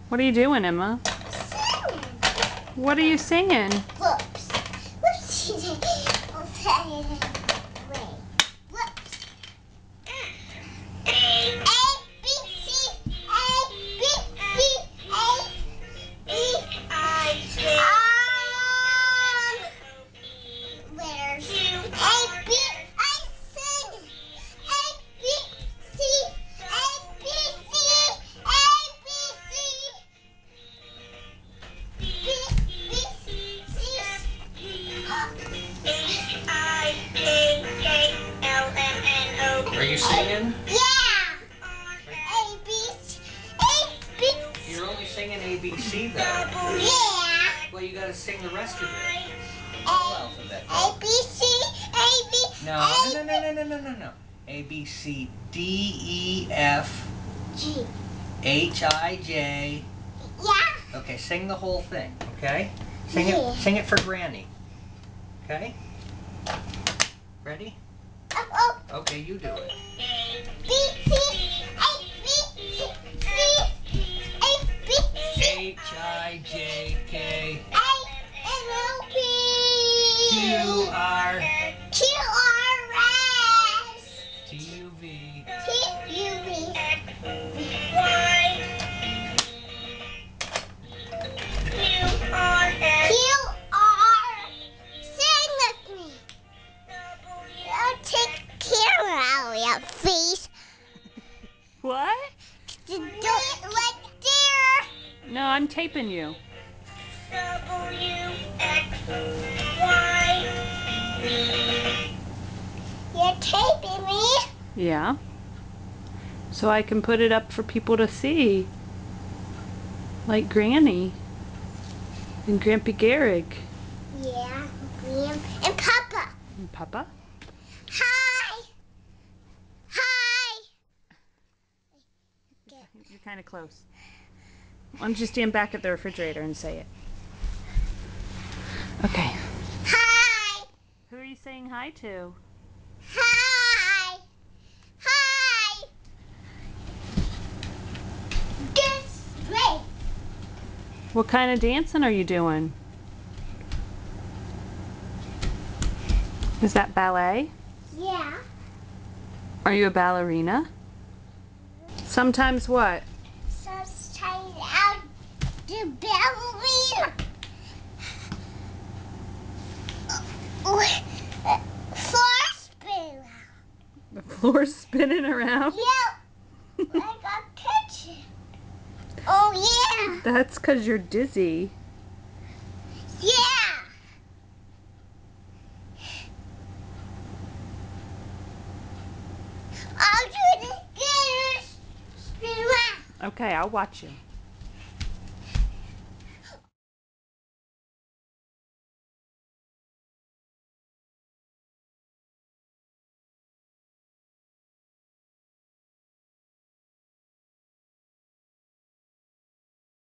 What are you doing, Emma? Singing. What are you singing? Whoops. Whoops. Wait. Whoops. A, B, C, A, B, C, A, E, I, J, letters. A, B, I sing. A, B, C, A, B, C, A, B, C. Are you singing? Yeah. A B C A B. You're only singing ABC though. Yeah. Well, you gotta sing the rest of it. A B C A B. No. A B C D E F G. H I J. Yeah. Okay, sing the whole thing. Okay. Yeah. Sing it for Granny. Okay. Ready? Oh. Okay, you do it. B C A B C A B C H I J K A N O P Q R Q R S T U V T U V Q R. Sing with me. I'll take care of your face. What? Just do it like deer. No, I'm taping you. You're taping me. Yeah. So I can put it up for people to see. Like Granny. And Grampy Garrick. Yeah, Graham and Papa. And Papa? Hi. Hi. You're kind of close. Why don't you stand back at the refrigerator and say it? Okay. Hi. Who are you saying hi to? Hi. Hi. This way. What kind of dancing are you doing? Is that ballet? Yeah. Are you a ballerina? Sometimes what? Sometimes I'll do ballerina. Floor spin. The floor's spinning around? Yeah. Like a kitchen. Oh yeah. That's 'cause you're dizzy. Yeah. I'll do this. Spin around. Okay, I'll watch you.